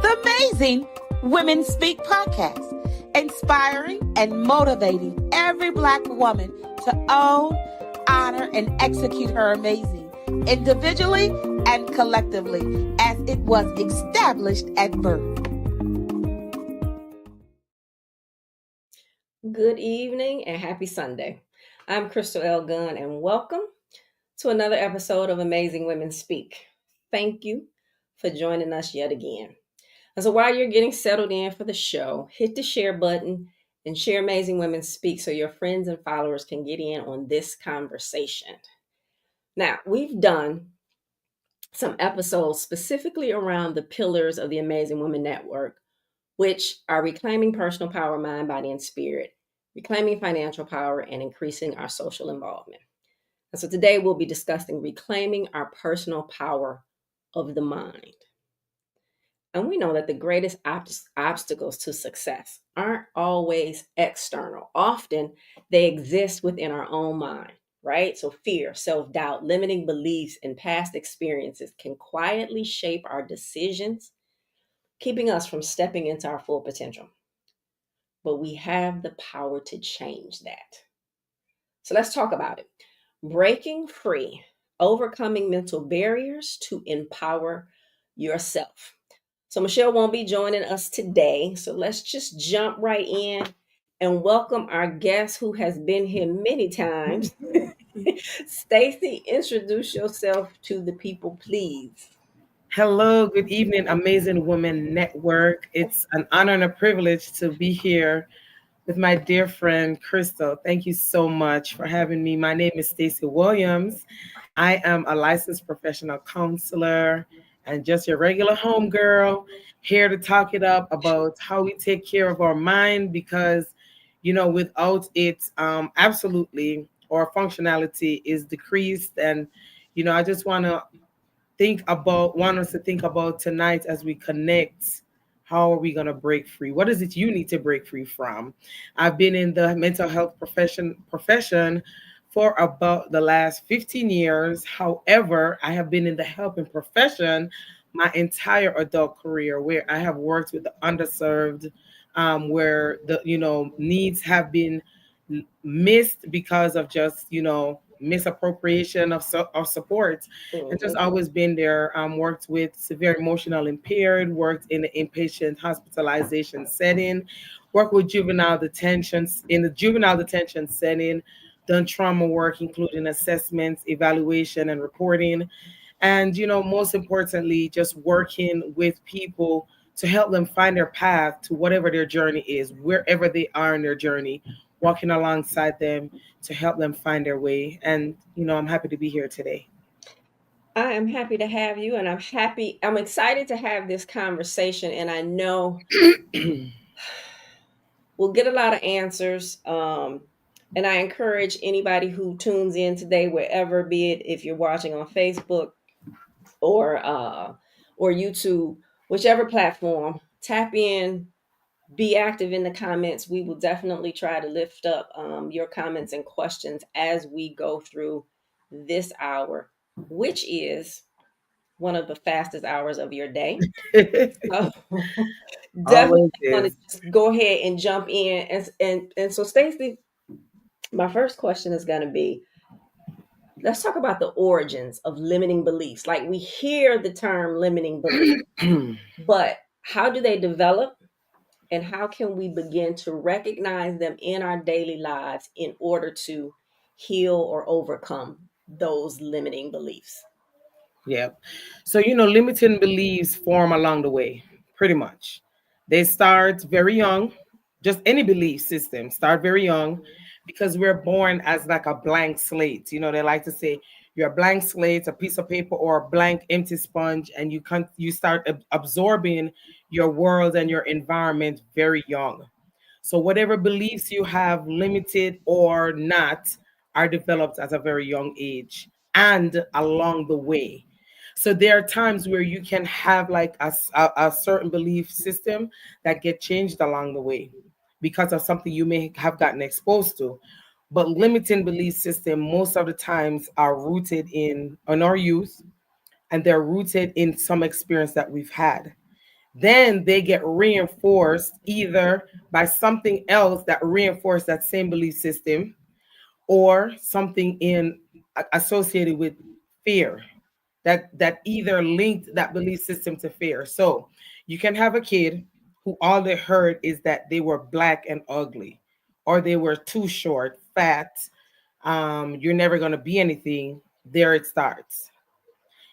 the Amazing Women Speak podcast, inspiring and motivating every Black woman to own, honor, and execute her amazing, individually and collectively, as it was established at birth. Good evening and happy Sunday. I'm Crystal L. Gunn, and welcome to another episode of Amazing Women Speak. Thank you for joining us yet again. And so while you're getting settled in for the show, hit the share button and share Amazing Women Speak so your friends and followers can get in on this conversation. Now, we've done some episodes specifically around the pillars of the Amazing Women Network, which are reclaiming personal power, mind, body, and spirit, reclaiming financial power, and increasing our social involvement. And so today we'll be discussing reclaiming our personal power of the mind. And we know that the greatest obstacles to success aren't always external. Often they exist within our own mind, right? So fear, self-doubt, limiting beliefs, and past experiences can quietly shape our decisions, keeping us from stepping into our full potential. But we have the power to change that. So let's talk about it. Breaking free, overcoming mental barriers to empower yourself. So Michele won't be joining us today. So let's just jump right in and welcome our guest who has been here many times. Stacey, introduce yourself to the people, please. Hello, good evening, Amazing Women Network. It's an honor and a privilege to be here with my dear friend Crystal. Thank you so much for having me. My name is Stacey Williams. I am a licensed professional counselor and just your regular homegirl, here to talk it up about how we take care of our mind because, without it, absolutely, our functionality is decreased. And, I just want us to think about tonight as we connect. How are we going to break free? What is it you need to break free from? I've been in the mental health profession for about the last 15 years. However, I have been in the helping profession my entire adult career, where I have worked with the underserved, where the needs have been missed because of just misappropriation of support, and just always been there. Worked with severe emotional impaired, worked in the inpatient hospitalization setting, worked with juvenile detentions in the juvenile detention setting, done trauma work including assessments, evaluation, and reporting, and most importantly, just working with people to help them find their path to whatever their journey is, wherever they are in their journey, walking alongside them to help them find their way. And, I'm happy to be here today. I am happy to have you, and I'm excited to have this conversation, and I know we'll get a lot of answers. And I encourage anybody who tunes in today, wherever, be it if you're watching on Facebook or YouTube, whichever platform, tap in, be active in the comments. We will definitely try to lift up your comments and questions as we go through this hour, which is one of the fastest hours of your day. Definitely want to just go ahead and jump in. And so, Stacey, my first question is going to be, let's talk about the origins of limiting beliefs. Like, we hear the term limiting beliefs, but how do they develop? And how can we begin to recognize them in our daily lives in order to heal or overcome those limiting beliefs? Yeah. So, limiting beliefs form along the way, pretty much. They start very young. Just any belief system start very young because we're born as like a blank slate. They like to say you're a blank slate, a piece of paper, or a blank empty sponge, and you start absorbing your world and your environment very young. So whatever beliefs you have, limited or not, are developed at a very young age and along the way. So there are times where you can have like a certain belief system that get changed along the way because of something you may have gotten exposed to. But limiting belief system most of the times are rooted in our youth, and they're rooted in some experience that we've had. then they get reinforced either by something else that reinforce that same belief system, or something in associated with fear, that either linked that belief system to fear. So you can have a kid who all they heard is that they were black and ugly, or they were too short, fat, you're never going to be anything. There it starts.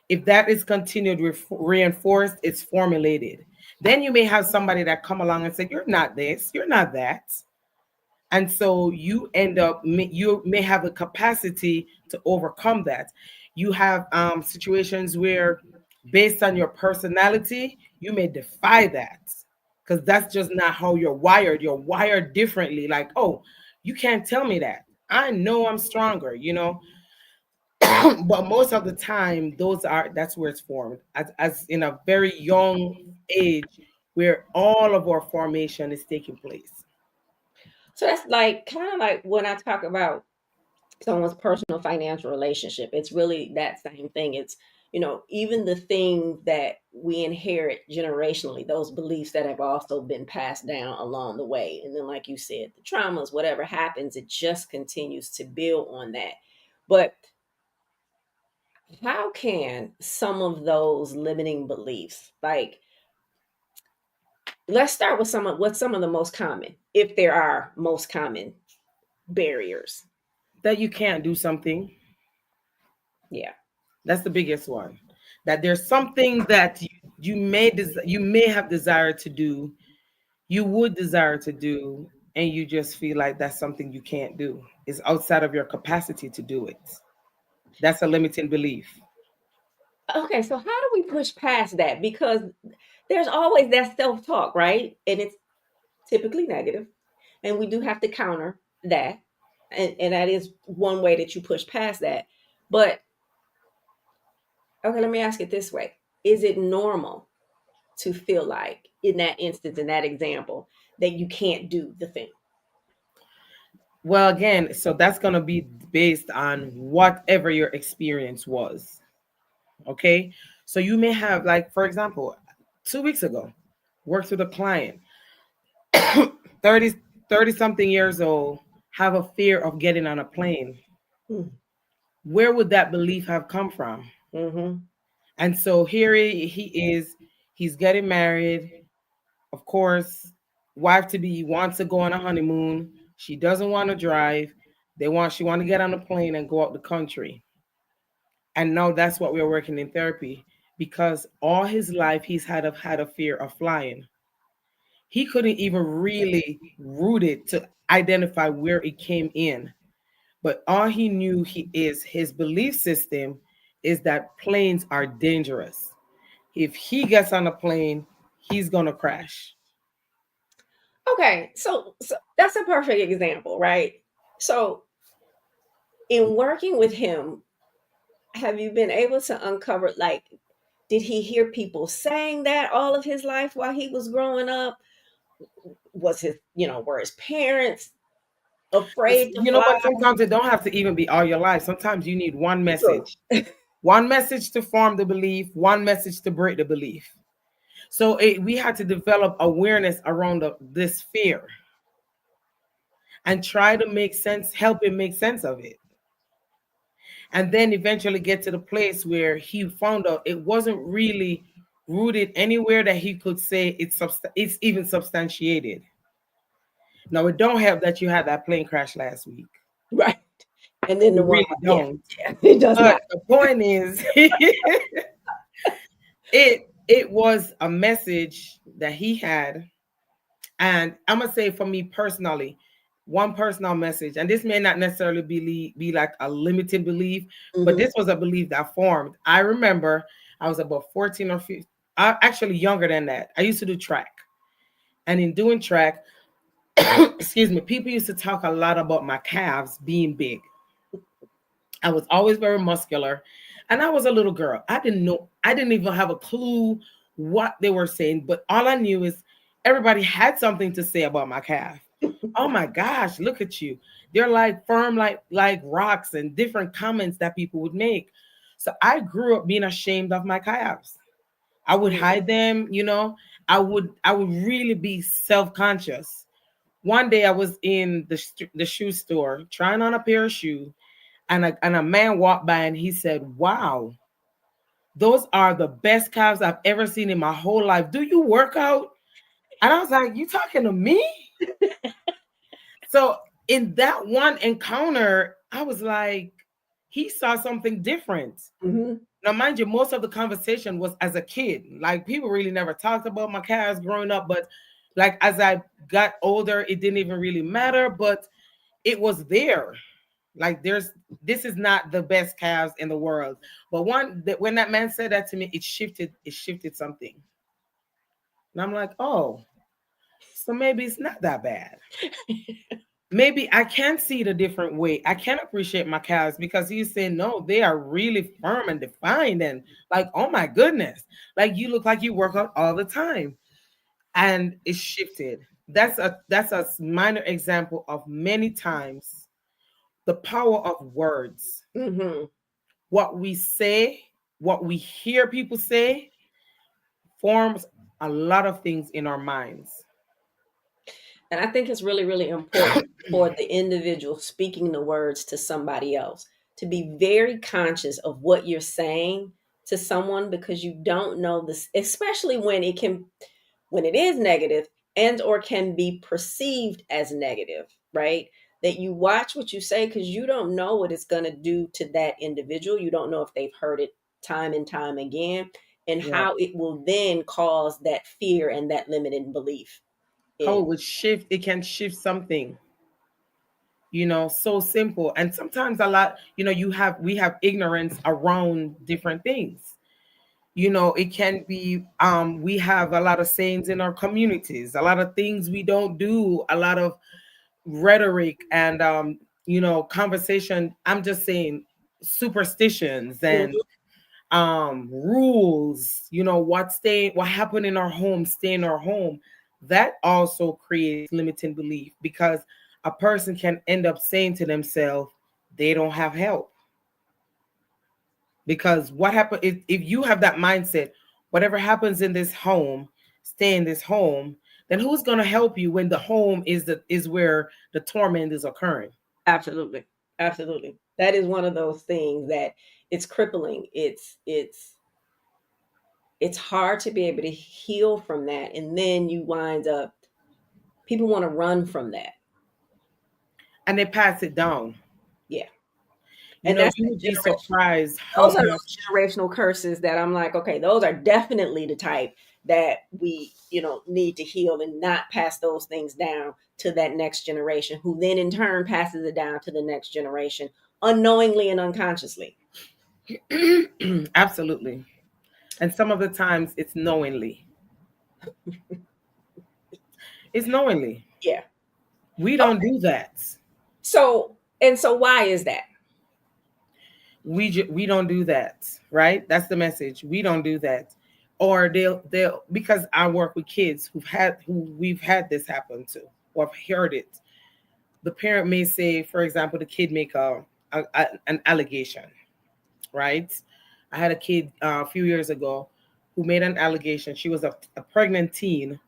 If that is continued reinforced, it's formulated. Then you may have somebody that come along and say, you're not this, you're not that. And so you end up, you may have the capacity to overcome that. You have situations where, based on your personality, you may defy that, because that's just not how you're wired. You're wired differently. Like, oh, you can't tell me that. I know I'm stronger, you know. But most of the time, that's where it's formed, as in a very young age, where all of our formation is taking place. So that's like kind of like when I talk about someone's personal financial relationship. It's really that same thing. It's, even the things that we inherit generationally, those beliefs that have also been passed down along the way. And then, like you said, the traumas, whatever happens, it just continues to build on that. But how can some of those limiting beliefs, like, let's start with what's some of the most common, if there are most common barriers? That you can't do something. Yeah. That's the biggest one. That there's something that you may have desired to do, you would desire to do, and you just feel like that's something you can't do. It's outside of your capacity to do it. That's a limiting belief. Okay, so how do we push past that? Because there's always that self-talk, right? And it's typically negative, and we do have to counter that. And that is one way that you push past that. But okay, let me ask it this way. Is it normal to feel like, in that instance, in that example, that you can't do the thing? Well, again, so that's going to be based on whatever your experience was. Okay. So you may have, like, for example, 2 weeks ago, worked with a client, 30, 30 something years old, have a fear of getting on a plane. Where would that belief have come from? Mm-hmm. And so here he is, he's getting married. Of course, wife to be wants to go on a honeymoon. She doesn't want to drive. She want to get on a plane and go out the country. And now that's what we're working in therapy, because all his life he's had a fear of flying. He couldn't even really root it to identify where it came in. But all he knew his belief system is that planes are dangerous. If he gets on a plane, he's gonna crash. Okay, so that's a perfect example, right? So in working with him, have you been able to uncover, like, did he hear people saying that all of his life while he was growing up? Was were his parents afraid to fly? But sometimes it don't have to even be all your life. Sometimes you need one True. message. One message to form the belief, one message to break the belief. So we had to develop awareness around this fear and try to make sense, help him make sense of it. And then eventually get to the place where he found out it wasn't really rooted anywhere that he could say it's even substantiated. Now, it don't help that you had that plane crash last week. Right. And then the It one, really yeah, don't. it does But not. the point is, it was a message that he had. And I'm gonna say, for me personally, one personal message, and this may not necessarily be like a limited belief, but this was a belief that formed. I remember I was about 14 or 15, actually younger than that. I used to do track. And in doing track, excuse me, people used to talk a lot about my calves being big. I was always very muscular. And I was a little girl. I didn't even have a clue what they were saying, but all I knew is everybody had something to say about my calf. Oh my gosh, look at you. They're like firm, like rocks, and different comments that people would make. So I grew up being ashamed of my calves. I would Mm. hide them, I would really be self-conscious. One day I was in the shoe store trying on a pair of shoes, and a man walked by and he said, "Wow, those are the best calves I've ever seen in my whole life. Do you work out?" And I was like, "You talking to me?" So in that one encounter, I was like, he saw something different. Hmm. Now, mind you, most of the conversation was as a kid. Like, people really never talked about my calves growing up, but like as I got older, it didn't even really matter, but it was there. Like, this is not the best calves in the world. But when that man said that to me, it shifted something. And I'm like, oh, so maybe it's not that bad. Maybe I can see it a different way. I can appreciate my cows because he's saying, no, they are really firm and defined. And like, oh my goodness, like you look like you work out all the time. And it shifted. That's a minor example of many times the power of words. Hmm. What we say, what we hear people say, forms a lot of things in our minds. And I think it's really, really important for the individual speaking the words to somebody else to be very conscious of what you're saying to someone, because you don't know this, especially when it is negative and or can be perceived as negative, right? That you watch what you say, because you don't know what it's going to do to that individual. You don't know if they've heard it time and time again, and Yeah. how it will then cause that fear and that limited belief How in. it would shift, it can shift something, so simple. And sometimes a lot, we have ignorance around different things. It can be, we have a lot of sayings in our communities, a lot of things we don't do, a lot of rhetoric and conversation. I'm just saying, superstitions and rules, what happened in our home stay in our home. That also creates limiting belief, because a person can end up saying to themselves they don't have help. Because what happened if you have that mindset, whatever happens in this home, stay in this home, then who's going to help you when the home is where the torment is occurring? Absolutely. Absolutely. That is one of those things that it's crippling. It's hard to be able to heal from that, and then you wind up, people want to run from that. And they pass it down. Yeah. And that's You that would be generation. surprised how Those are much. those generational curses that I'm like, okay, those are definitely the type that we, need to heal and not pass those things down to that next generation, who then in turn passes it down to the next generation unknowingly and unconsciously. Absolutely. And some of the times it's knowingly. It's knowingly. Yeah. We don't Okay. do that. So why is that? We don't do that, right? That's the message. We don't do that. Or they'll because I work with kids who we've had this happen to, or have heard it. The parent may say, for example, the kid make an allegation, right? I had a kid a few years ago who made an allegation. She was a pregnant teen,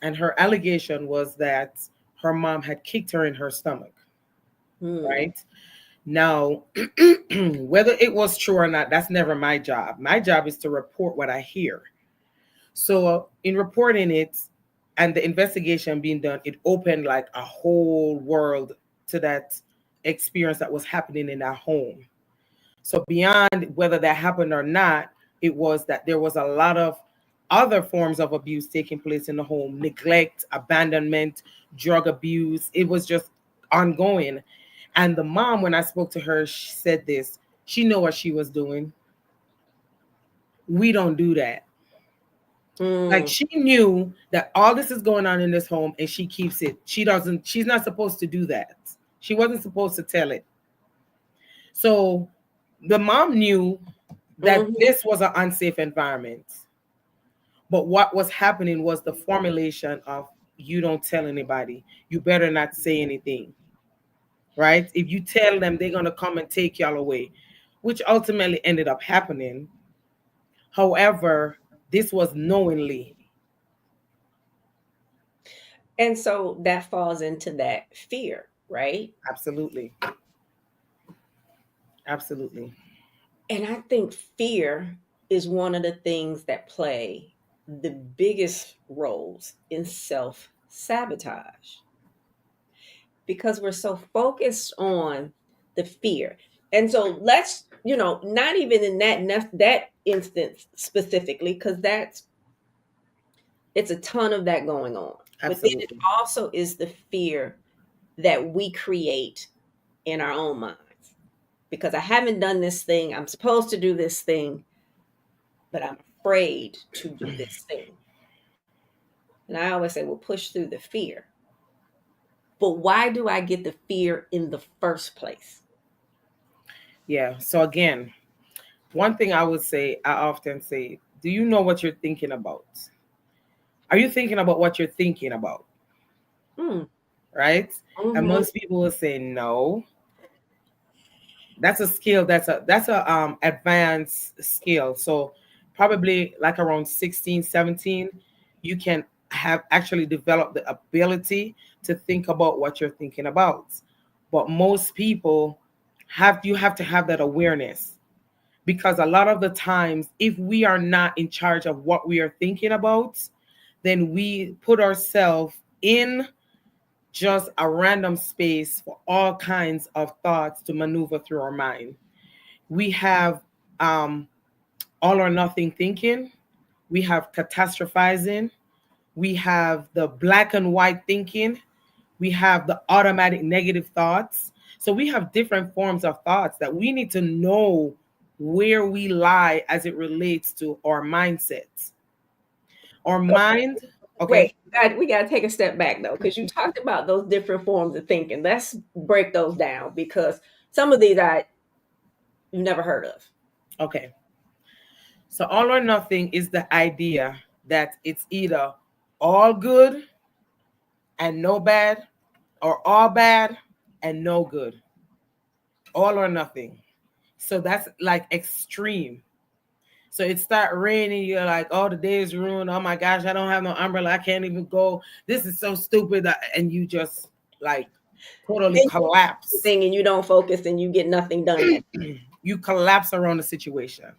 and her allegation was that her mom had kicked her in her stomach, Hmm. right? Now, whether it was true or not, that's never my job. My job is to report what I hear. So, in reporting it and the investigation being done, it opened like a whole world to that experience that was happening in that home. So, beyond whether that happened or not, it was that there was a lot of other forms of abuse taking place in the home: neglect, abandonment, drug abuse. It was just ongoing. And the mom, when I spoke to her, she said this: she knew what she was doing. We don't do that. Like, Mm. she knew that all this is going on in this home and she keeps it. She's not supposed to do that. She wasn't supposed to tell it. So the mom knew that Hmm. this was an unsafe environment. But what was happening was the formulation of, you don't tell anybody. You better not say anything, right? If you tell them, they're going to come and take y'all away, which ultimately ended up happening. However, This was knowingly. And so that falls into that fear, right? Absolutely. Absolutely. And I think fear is one of the things that play the biggest roles in self sabotage because we're so focused on the fear. And so let's, not even in that instance specifically, because it's a ton of that going on. But then it Absolutely. also is the fear that we create in our own minds. Because I haven't done this thing, I'm supposed to do this thing, but I'm afraid to do this thing. And I always say, well, push through the fear. But why do I get the fear in the first place? Yeah. So again, one thing I would say, I often say, do you know what you're thinking about? Are you thinking about what you're thinking about? Mm, Right? And mm-hmm. most people will say no. That's a skill. That's a advanced skill. So probably like around 16, 17, you can have actually developed the ability to think about what you're thinking about. But most people have to have that awareness, because a lot of the times if we are not in charge of what we are thinking about, then we put ourselves in just a random space for all kinds of thoughts to maneuver through our mind. We have um, all or nothing thinking, we have catastrophizing, we have the black and white thinking, we have the automatic negative thoughts. So we have different forms of thoughts that we need to know where we lie as it relates to our mindsets. Our mind, okay, Wait, we got to take a step back though, because you talked about those different forms of thinking. Let's break those down because some of these I never heard of. okay. So all or nothing is the idea that it's either all good and no bad, or all bad and no good. All or nothing. So that's like extreme. So it start raining, you're like, oh, the day is ruined. Oh my gosh, I don't have no umbrella. I can't even go. This is so stupid. And you just like totally Then you do collapse. thing and you don't focus and you get nothing done that. You collapse around the situation.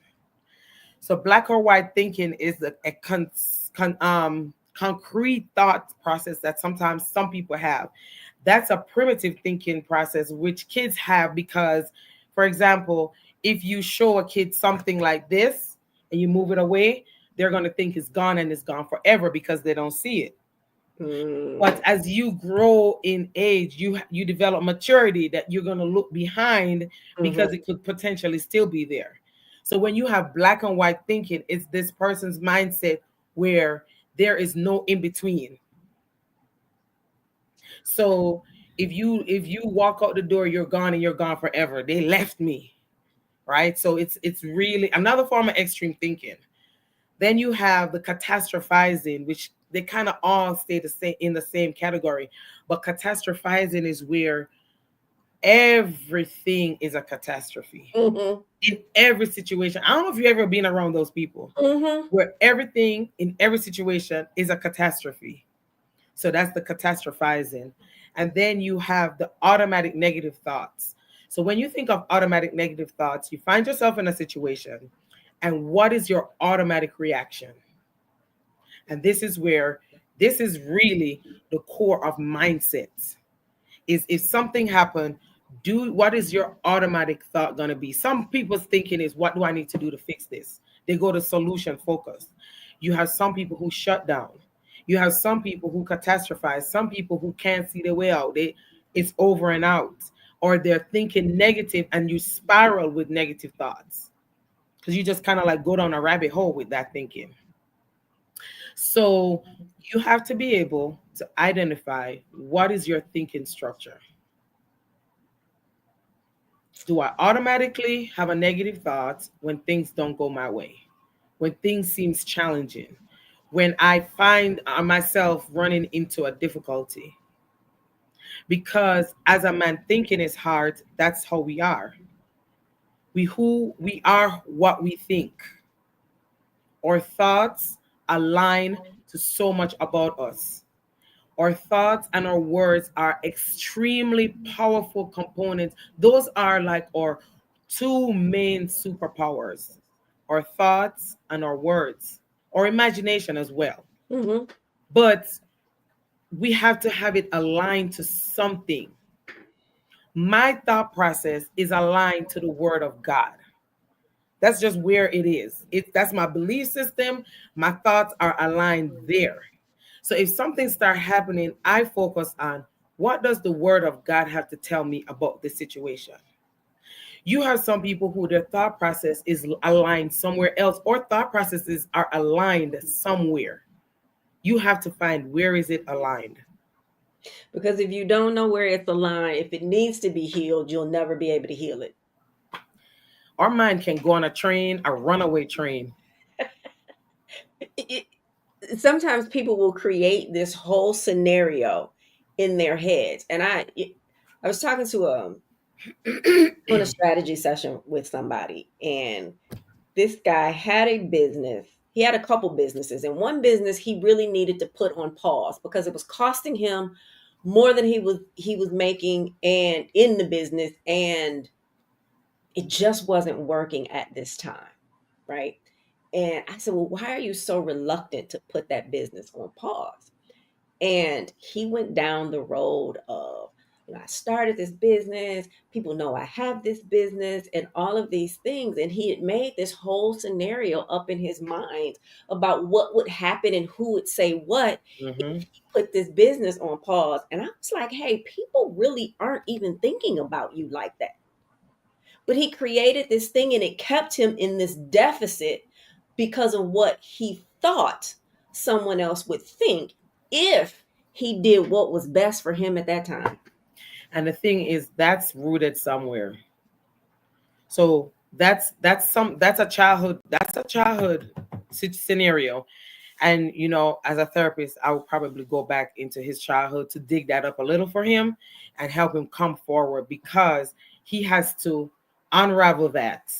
So black or white thinking is concrete thought process that sometimes some people have. That's a primitive thinking process which kids have because, for example, if you show a kid something like this and you move it away, they're going to think it's gone and it's gone forever because they don't see it. But as you grow in age, you develop maturity that you're going to look behind because Mhm. it could potentially still be there. So when you have black and white thinking, it's this person's mindset where there is no in between. So if you walk out the door, you're gone and you're gone forever. They left me, right? So it's really another form of extreme thinking. Then you have the catastrophizing, which they kind of all stay the same in the same category. But catastrophizing is where everything is a catastrophe Mhm. in every situation. I don't know if you've ever been around those people Mhm. where everything in every situation is a catastrophe. So that's the catastrophizing. And then you have the automatic negative thoughts. So when you think of automatic negative thoughts, you find yourself in a situation, and what is your automatic reaction? And this is really the core of mindsets. Is if something happened, do what is your automatic thought going to be? Some people's thinking is, what do I need to do to fix this? They go to solution focused. You have some people who shut down. You have some people who catastrophize. Some people who can't see their way out. It's over and out, or they're thinking negative, and you spiral with negative thoughts because you just kind of like go down a rabbit hole with that thinking. So you have to be able to identify what is your thinking structure. Do I automatically have a negative thought when things don't go my way? When things seems challenging? When I find myself running into a difficulty? Because as a man, thinking is hard. That's how we are. We are what we think. Our thoughts align to so much about us. Our thoughts and our words are extremely powerful components. Those are like our two main superpowers, our thoughts and our words, or imagination as well. Mm-hmm. But we have to have it aligned to something. My thought process is aligned to the word of God. That's just where it is. That's my belief system. My thoughts are aligned there. So if something starts happening, I focus on what does the word of God have to tell me about this situation. You have some people who their thought process is aligned somewhere else, or thought processes are aligned somewhere. You have to find where is it aligned. Because if you don't know where it's aligned, if it needs to be healed, you'll never be able to heal it. Our mind can go on a train, a runaway train. it, Sometimes people will create this whole scenario in their heads. And I was talking to on a strategy session with somebody, and this guy had a business. He had a couple businesses, and one business he really needed to put on pause because it was costing him more than he was making and in the business, and it just wasn't working at this time, right? And I said, well, why are you so reluctant to put that business on pause? And he went down the road of, I started this business, people know I have this business, and all of these things. And he had made this whole scenario up in his mind about what would happen and who would say what if Mhm. he put this business on pause. And I was like, hey, people really aren't even thinking about you like that. But he created this thing and it kept him in this deficit because of what he thought someone else would think if he did what was best for him at that time. And the thing is, that's rooted somewhere. So that's a childhood scenario. And as a therapist, I would probably go back into his childhood to dig that up a little for him and help him come forward, because he has to unravel that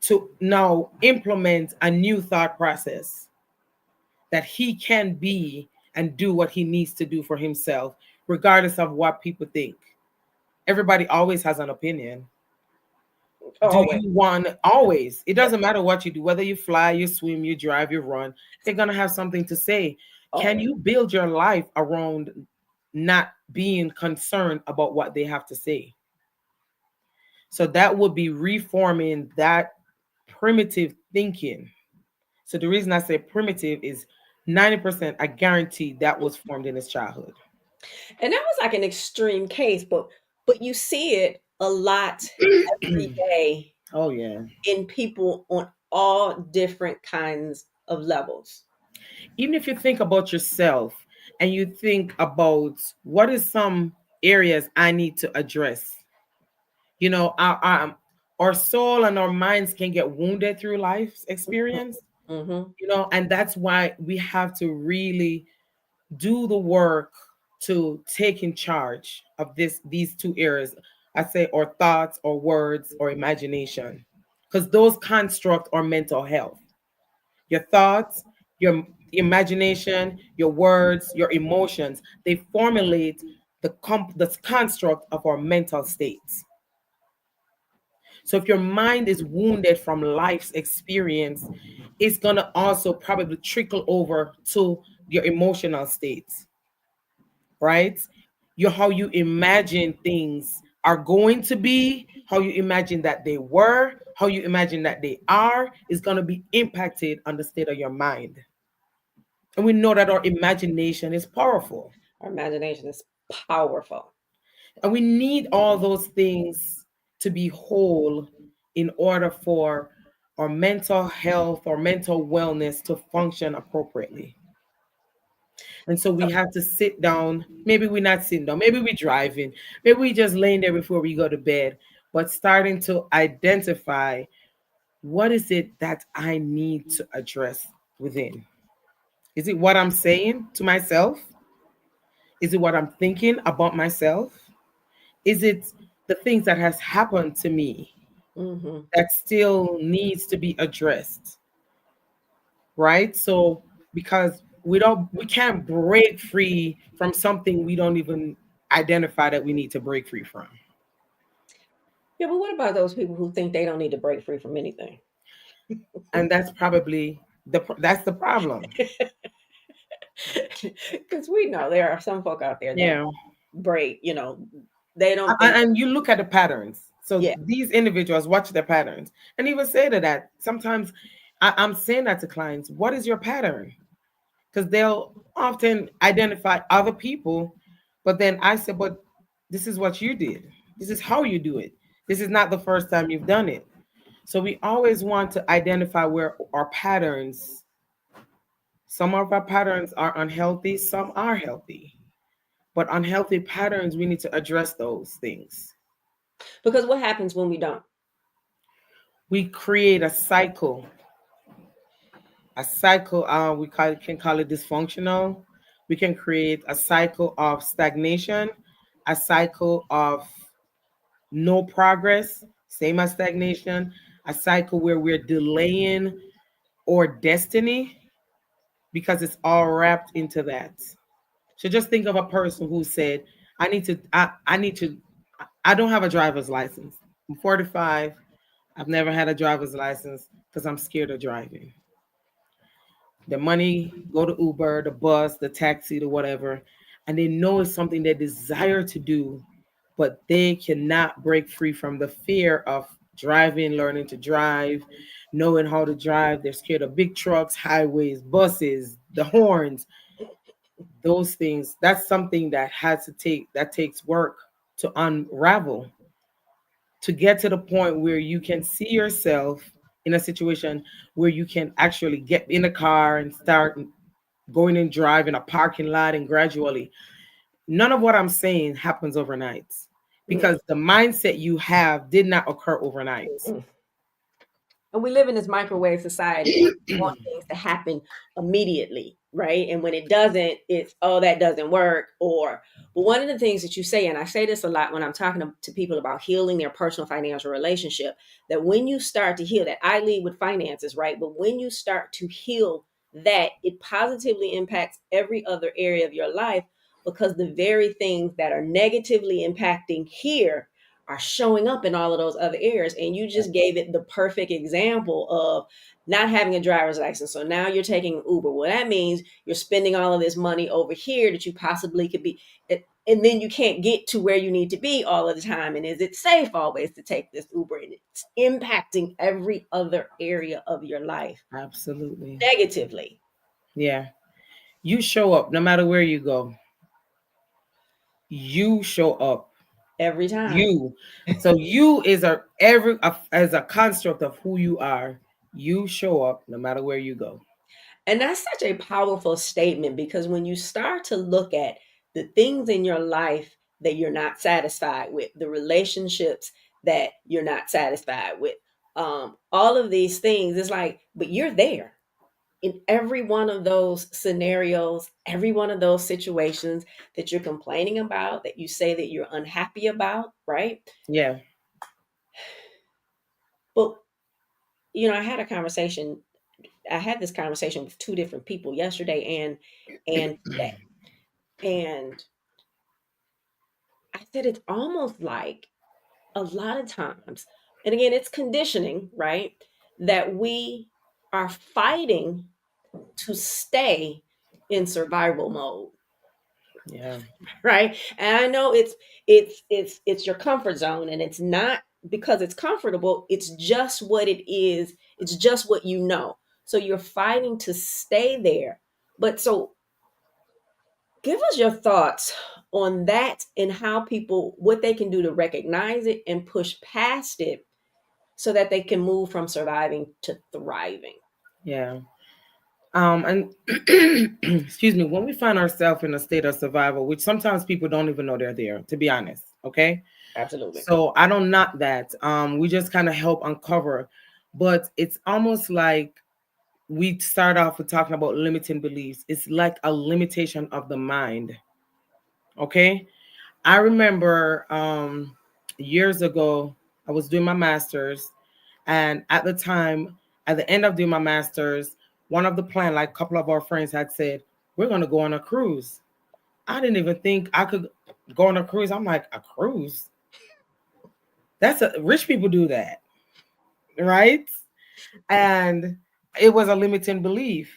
to now implement a new thought process that he can be and do what he needs to do for himself, regardless of what people think. Everybody always has an opinion. Do Always. you want always? It doesn't matter what you do, whether you fly, you swim, you drive, you run, they're going to have something to say. Can Always. you build your life around not being concerned about what they have to say? So that would be reforming that primitive thinking. So the reason I say primitive is 90% I guarantee that was formed in his childhood. And that was like an extreme case, but you see it a lot every day Oh yeah. in people on all different kinds of levels. Even if you think about yourself and you think about what is some areas I need to address, our soul and our minds can get wounded through life's experience, Mm-hmm. and that's why we have to really do the work to take in charge of these two areas. I say, or thoughts, or words, or imagination, because those construct our mental health. Your thoughts, your imagination, your words, your emotions, they formulate the construct of our mental states. So if your mind is wounded from life's experience, it's going to also probably trickle over to your emotional states, right? How you imagine things are going to be, how you imagine that they were, how you imagine that they are, is going to be impacted on the state of your mind. And we know that our imagination is powerful. Our imagination is powerful. And we need all those things to be whole in order for our mental health or mental wellness to function appropriately. And so we have to sit down. Maybe we're not sitting down. Maybe we're driving. Maybe we just laying there before we go to bed. But starting to identify, what is it that I need to address within? Is it what I'm saying to myself? Is it what I'm thinking about myself? Is it the things that has happened to me Mm-hmm. that still needs to be addressed? right? So because we can't break free from something we don't even identify that we need to break free from. Yeah, but what about those people who think they don't need to break free from anything? And that's probably that's the problem. Because we know there are some folk out there that Yeah. break, they don't think, And you look at the patterns. So yeah. these individuals watch their patterns and even say to that. Sometimes I'm saying that to clients, what is your pattern? Because they'll often identify other people, but then I say, but this is what you did. This is how you do it. This is not the first time you've done it. So we always want to identify where our patterns, some of our patterns are unhealthy, some are healthy. But unhealthy patterns, we need to address those things. Because what happens when we don't? We create a cycle. A cycle, can call it dysfunctional. We can create a cycle of stagnation, a cycle of no progress, same as stagnation, a cycle where we're delaying our destiny because it's all wrapped into that. So just think of a person who said, I don't have a driver's license. I'm 45. I've never had a driver's license because I'm scared of driving. The money, go to Uber, the bus, the taxi, the whatever, and they know it's something they desire to do, but they cannot break free from the fear of driving, learning to drive, knowing how to drive. They're scared of big trucks, highways, buses, the horns, those things. That's something that takes work to unravel, to get to the point where you can see yourself in a situation where you can actually get in a car and start going and drive in a parking lot and gradually. None of what I'm saying happens overnight Mm, because the mindset you have did not occur overnight. mm. And we live in this microwave society and we want things to happen immediately, right? And when it doesn't, it's, oh, that doesn't work. But one of the things that you say, and I say this a lot when I'm talking to people about healing their personal financial relationship, that when you start to heal that, I lead with finances, right? But when you start to heal that, it positively impacts every other area of your life because the very things that are negatively impacting here are showing up in all of those other areas. And you just gave it the perfect example of not having a driver's license. So now you're taking Uber. Well, that means you're spending all of this money over here that you possibly could be. And then you can't get to where you need to be all of the time. And is it safe always to take this Uber? And it's impacting every other area of your life Absolutely. negatively Yeah. You show up no matter where you go. You show up. every time. You. So you is as a construct of who you are. You show up no matter where you go. And that's such a powerful statement because when you start to look at the things in your life that you're not satisfied with, the relationships that you're not satisfied with, all of these things, it's like, but you're there in every one of those scenarios, every one of those situations that you're complaining about, that you say that you're unhappy about, right? Yeah. But, I had this conversation with two different people yesterday and today. And I said it's almost like a lot of times, and again, it's conditioning, right? That we are fighting to stay in survival mode, Yeah. right? And I know it's your comfort zone, and it's not because it's comfortable. It's just what it is. It's just what you know. So you're fighting to stay there. But so give us your thoughts on that and how people, what they can do to recognize it and push past it so that they can move from surviving to thriving. Yeah. And excuse me, when we find ourselves in a state of survival, which sometimes people don't even know they're there, to be honest. Okay. Absolutely. So I don't knock that. We just kind of help uncover, but it's almost like we start off with talking about limiting beliefs. It's like a limitation of the mind. Okay. I remember years ago, I was doing my master's, and at the time, at the end of doing my master's, one of the plan, like a couple of our friends had said, we're going to go on a cruise. I didn't even think I could go on a cruise. I'm like, a cruise? That's a rich people do that, right? And it was a limiting belief.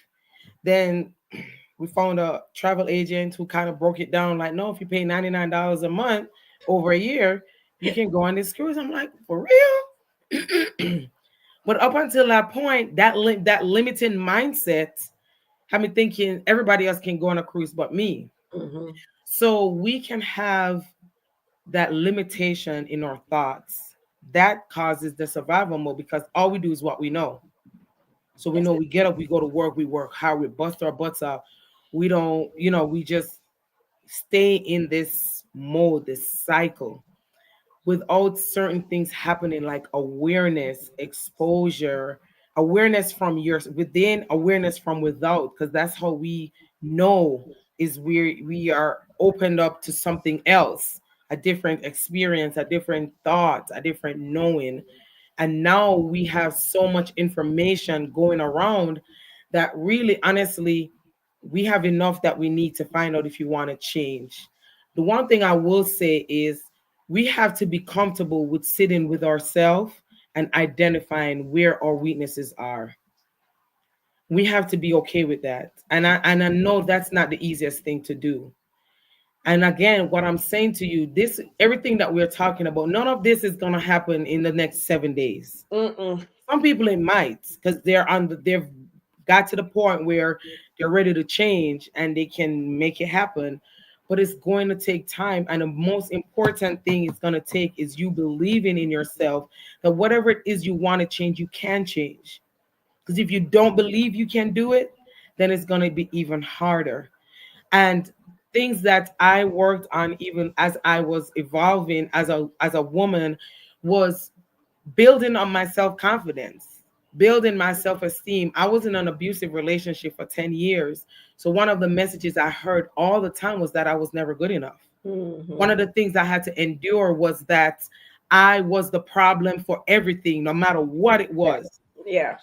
Then we found a travel agent who kind of broke it down like, no, if you pay $99 a month over a year, you can go on this cruise. I'm like, for real? But up until that point, that limiting mindset had me thinking everybody else can go on a cruise but me. Mm-hmm. So we can have that limitation in our thoughts that causes the survival mode because all we do is what we know. So we That's know it. we get up, we go to work, we work hard, we bust our butts out. We don't, we just stay in this mode, this cycle without certain things happening like awareness, exposure, awareness from your within, awareness from without, because that's how we know is we are opened up to something else, a different experience, a different thought, a different knowing. And now we have so much information going around that really honestly we have enough that we need to find out if you want to change. The one thing I will say is we have to be comfortable with sitting with ourselves and identifying where our weaknesses are. We have to be okay with that. And I know that's not the easiest thing to do. And again, what I'm saying to you, this everything that we're talking about, none of this is going to happen in the next 7 days. Mm-mm. Some people it might because they've got to the point where they're ready to change and they can make it happen. But it's going to take time. And the most important thing it's going to take is you believing in yourself that whatever it is you want to change, you can change. Because if you don't believe you can do it, then it's going to be even harder. And things that I worked on even as I was evolving as a woman was building on my self-confidence, building my self-esteem. I was in an abusive relationship for 10 years. So one of the messages I heard all the time was that I was never good enough. Mm-hmm. One of the things I had to endure was that I was the problem for everything, no matter what it was. Yeah.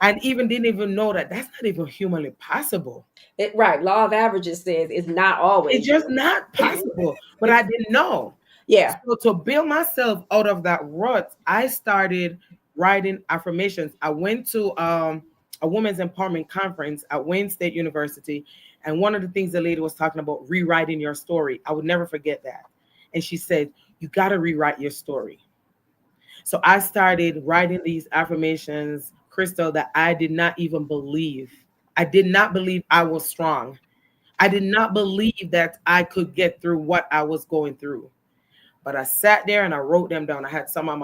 And even didn't even know that that's not even humanly possible. Right. Law of averages says it's not It's always just not possible. But I didn't know. yeah. So to build myself out of that rut, I started writing affirmations. I went to a women's empowerment conference at Wayne State University, and one of the things the lady was talking about rewriting your story. I would never forget that. And she said, "You got to rewrite your story." So I started writing these affirmations, Crystal, that I did not even believe. I did not believe I was strong. I did not believe that I could get through what I was going through. But I sat there and I wrote them down. I had some on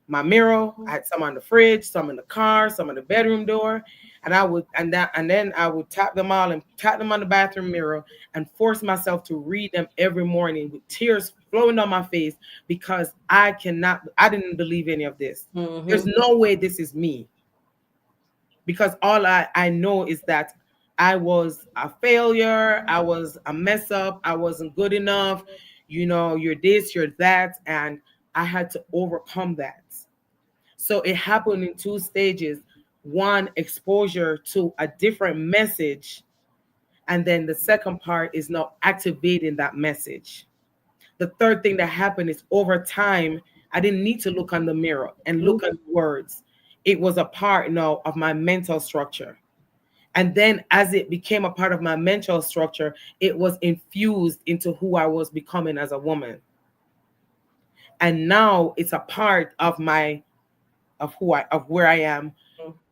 my mirror, I had some on the fridge, some in the car, some on the bedroom door, and then I would tap them all and tap them on the bathroom mirror and force myself to read them every morning with tears flowing down my face because I didn't believe any of this. There's Mm-hmm. no way this is me because all I know is that I was a failure, I was a mess up, I wasn't good enough, you're this, you're that, and I had to overcome that. So it happened in two stages. One, exposure to a different message, and then the second part is now activating that message. The third thing that happened is over time, I didn't need to look on the mirror and look at the words. It was a part now of my mental structure. And then as it became a part of my mental structure, it was infused into who I was becoming as a woman. And now it's a part of my of where I am.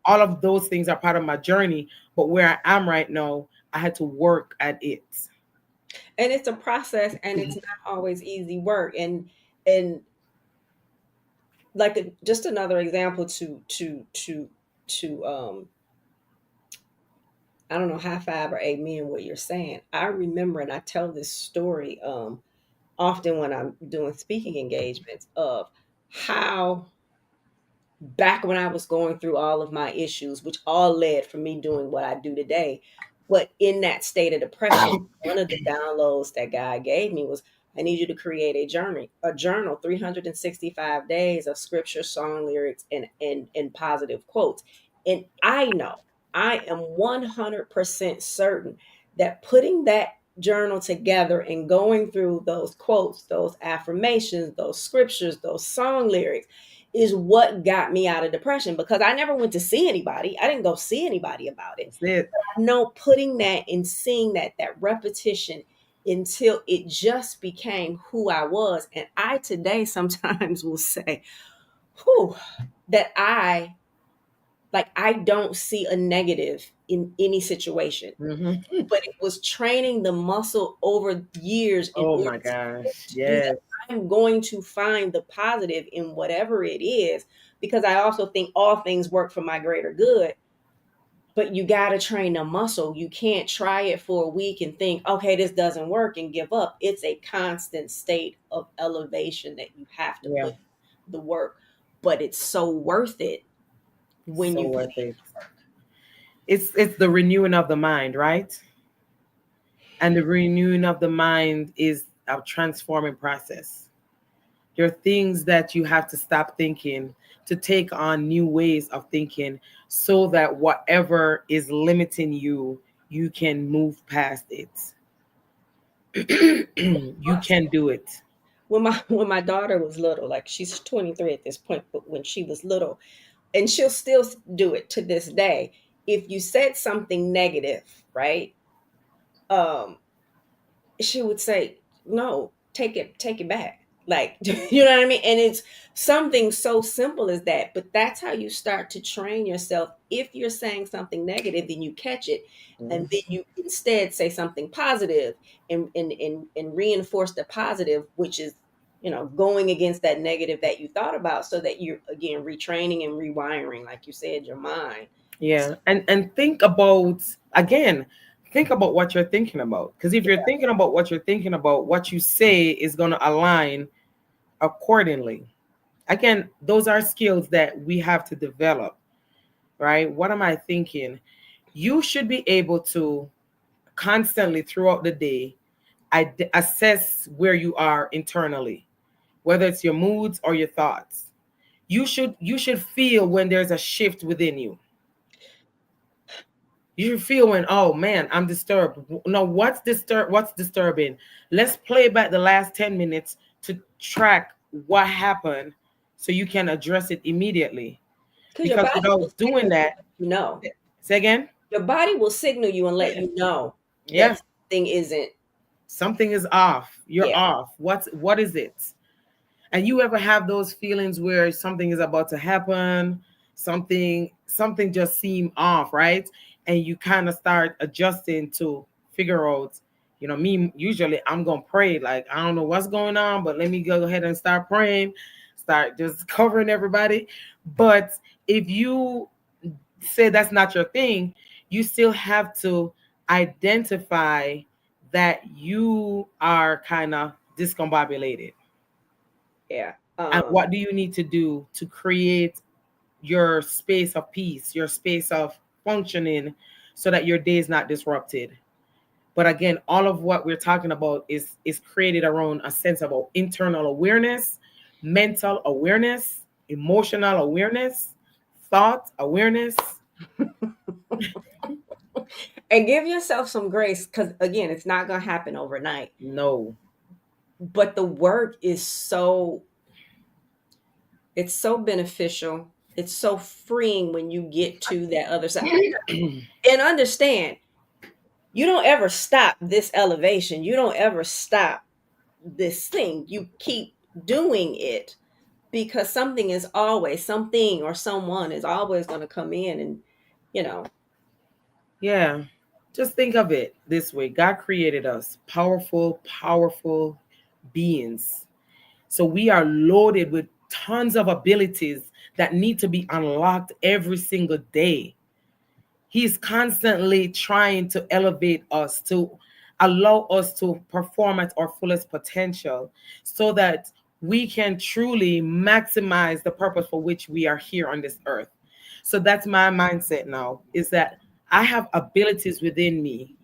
All of those things are part of my journey, but where I am right now, I had to work at it. And it's a process and it's not always easy work. And like just another example to I don't know, high five or amen what you're saying. I remember, and I tell this story often when I'm doing speaking engagements of how back when I was going through all of my issues, which all led for me doing what I do today. But in that state of depression, one of the downloads that God gave me was, I need you to create a journal, 365 days of scripture, song lyrics, and positive quotes. And I know. I am 100% certain that putting that journal together and going through those quotes, those affirmations, those scriptures, those song lyrics is what got me out of depression, because I never went to see anybody. I didn't go see anybody about it. That's it. I know putting that and seeing that repetition until it just became who I was. And I today sometimes will say, whew, that I don't see a negative in any situation. Hmm. But it was training the muscle over years in Oh order my gosh. to do that. Yes. I'm going to find the positive in whatever it is, because I also think all things work for my greater good. But you got to train the muscle. You can't try it for a week and think, okay, this doesn't work, and give up. It's a constant state of elevation that you have to Yeah. put the work, but it's so worth it when So you put worth in it. the work. It's the renewing of the mind, right? And the renewing of the mind is a transforming process. There are things that you have to stop thinking to take on new ways of thinking so that whatever is limiting you, you can move past it. You can do it. When my daughter was little, like she's 23 at this point, but when she was little, and she'll still do it to this day. If you said something negative, right? Um, she would say, "No, take it back." Like, you know what I mean? And it's something so simple as that, but that's how you start to train yourself. If you're saying something negative, then you catch it, and then you instead say something positive, and reinforce the positive, which is, going against that negative that you thought about, so that you're again retraining and rewiring, like you said, your mind. Yeah. And think about, again, think about what you're thinking about. Because if you're thinking about what you're thinking about, what you say is going to align accordingly. Again, those are skills that we have to develop, right? What am I thinking? You should be able to constantly throughout the day assess where you are internally, whether it's your moods or your thoughts. You should feel when there's a shift within you. You should feel when, oh man, I'm disturbed. No, what's disturbing? Let's play back the last 10 minutes to track what happened so you can address it immediately. Because your Because body will without doing signal you, that, you know. say again? Your body will signal you and let you know Yeah, that something isn't. something is off. You're Yeah. off. What is it? And you ever have those feelings where something is about to happen, something just seem off, right? And you kind of start adjusting to figure out, me usually I'm gonna pray, like I don't know what's going on, but let me go ahead and start praying, start just covering everybody. But if you say that's not your thing, you still have to identify that you are kind of discombobulated. Yeah. And what do you need to do to create your space of peace, your space of functioning so that your day is not disrupted? But again, all of what we're talking about is created around a sense of internal awareness, mental awareness, emotional awareness, thought awareness. And give yourself some grace, because again, it's not going to happen overnight. No. But the work is it's so beneficial. It's so freeing when you get to that other side. And understand, you don't ever stop this elevation. You don't ever stop this thing. You keep doing it, because something or someone is always going to come in and, you know, Yeah. Just think of it this way. God created us powerful, powerful beings. So we are loaded with tons of abilities that need to be unlocked every single day. He's constantly trying to elevate us, to allow us to perform at our fullest potential so that we can truly maximize the purpose for which we are here on this earth. So that's my mindset now, is that I have abilities within me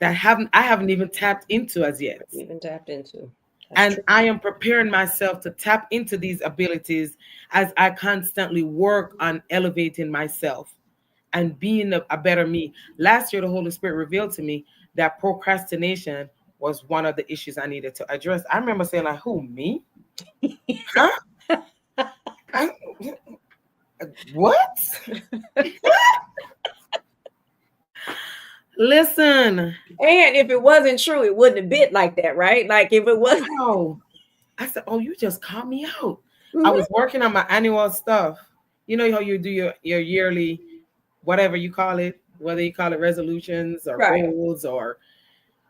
that I haven't even tapped into as yet. even tapped into. That's And true. I am preparing myself to tap into these abilities as I constantly work on elevating myself and being a better me. Last year, the Holy Spirit revealed to me that procrastination was one of the issues I needed to address. I remember saying, like, who, me? Huh? I, what? Listen, And if it wasn't true, it wouldn't have been like that, right? Like if it was. wow. I said, oh, you just called me out. I Mhm. was working on my annual stuff. You know how you do your yearly, whatever you call it, whether you call it resolutions or Right. goals or